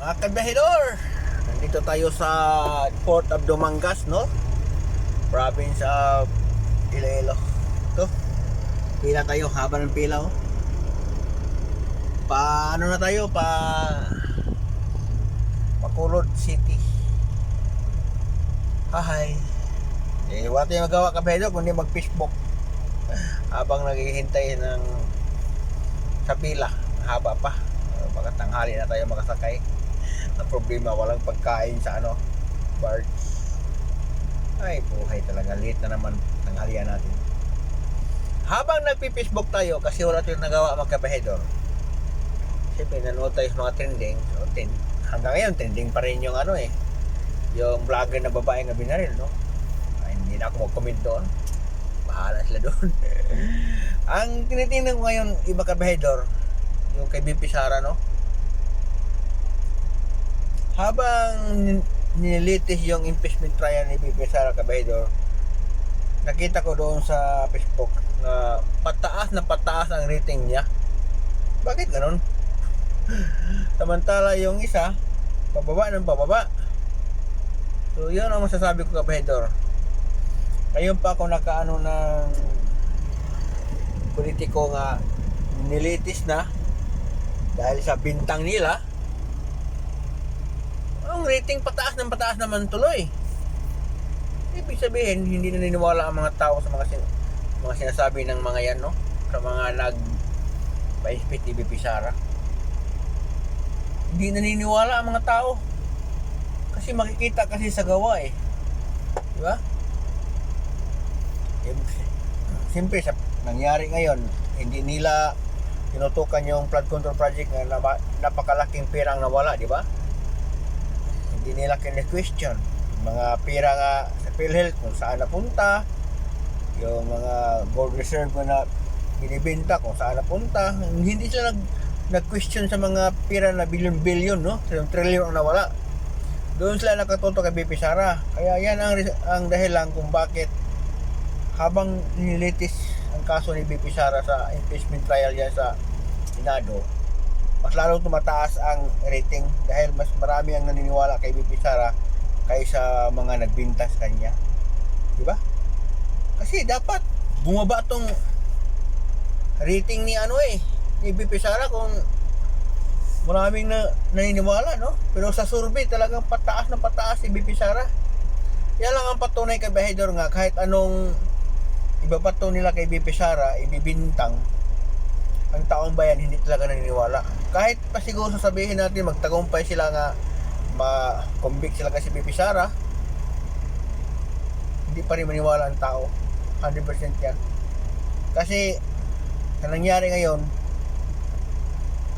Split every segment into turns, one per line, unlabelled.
Mga kabahidor, nandito tayo sa Port of Dumangas, no? Province of Iloilo. Ito, pila tayo, haba ng pila, oh. Paano na tayo? Bacolod City. Hi. Wala tayong magawa, kabahidor, kundi mag-fishbook habang naghihintay ng sa pila. Haba pa. Baka tanghali na tayo makasakay. Ang problema, walang pagkain sa barge. Ay, buhay talaga. Late na naman tanghalian natin. Habang nagpi-Facebook tayo, kasi wala tayong nagawa, mga kabahidor, siyempre nanood tayo sa mga trending. So, hanggang ngayon trending pa rin yung yung vlogger na babae na binaril, no? Ay, hindi na ako mag-comment doon. Bahala sila doon. Ang tinitingnan ko ngayon, iba kabahidor, yung kay BP Sara, no? Habang nilitis yung impeachment trial ni BP Sara, kabahidor, nakita ko doon sa Facebook na pataas ang rating niya. Bakit ganun? Samantala yung isa, pababa ng pababa. So yun ang masasabi ko, kabahidor. Ngayon pa ako nakaano ng politiko nga nilitis na dahil sa bintang nila. Ang rating pataas naman tuloy. Ibig sabihin, hindi naniniwala ang mga tao sa mga sinasabi ng mga yan, no? Sa mga pa-inspect ni BP Sara. Hindi naniniwala ang mga tao. Kasi makikita kasi sa gawa, eh. Di ba? Siyempre, sa nangyari ngayon, hindi nila tinutukan yung flood control project na napakalaking perang nawala, di ba? Hindi nila kine-question yung mga pera nga sa PhilHealth kung saan napunta, yung mga gold reserve na binibenta kung saan napunta. Hindi sila nag-question sa mga pera na bilyon-bilyon, no? Sa trilyon ang nawala. Doon sila nakatuto kay BP Sara. Kaya yan ang dahilan kung bakit habang nilitis ang kaso ni BP Sara sa impeachment trial yan sa Senado, mas lalong tumataas ang rating dahil mas marami ang naniniwala kay BP Sara kaysa mga nagbintas kanya. Diba? Kasi dapat bumaba tong rating ni ni BP Sara kung maraming naniniwala, no? Pero sa survey talagang pataas si BP Sara. Yan lang ang patunay, kabahidor, nga kahit anong ibabato nila kay BP Sara, ibibintang, ang taong bayan hindi talaga naniniwala. Kahit pa siguro sasabihin natin magtagumpay sila nga ma-convict sila kasi BP Sara, hindi pa rin maniwala ang tao. 100% yan. Kasi sa nangyari ngayon,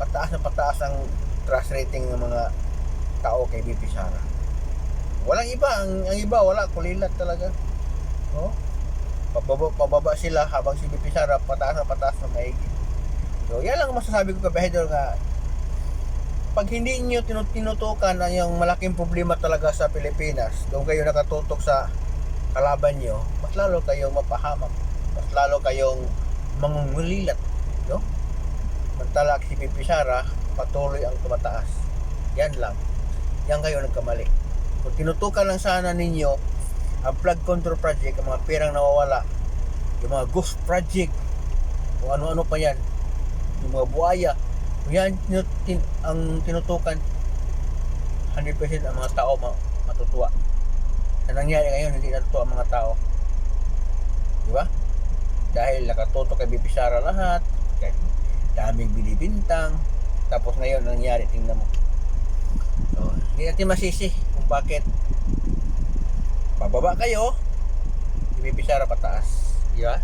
pataas ang trust rating ng mga tao kay BP Sara. Walang iba, ang iba wala, kulilat talaga. No? Pababa sila habang si BP Sara pataas na maigi. So yan lang masasabi ko, kabahidor, nga pag hindi niyo tinutukan ang yung malaking problema talaga sa Pilipinas, doon kayo nakatutok sa kalaban niyo, mas lalo kayong mapahamak, mas lalo kayong mangungulilat, no? Samantala si BP Sara patuloy ang tumataas. Yan lang. Yan kayo nagkamali. Kung tinutukan lang sana ninyo ang flood control project, ang mga perang nawawala, yung mga ghost project, kung ano-ano pa yan, yung mga buhaya, kung yan ang tinutukan, 100% ang mga tao matutuwa. Sa nangyari ngayon, hindi natutuwa ang mga tao. Diba? Dahil nakatutok kay BP Sara lahat, daming binibintang, tapos ngayon nangyari, tingnan mo. So, hindi natin masisi kung bakit pababa kayo, BP Sara pataas. Diba?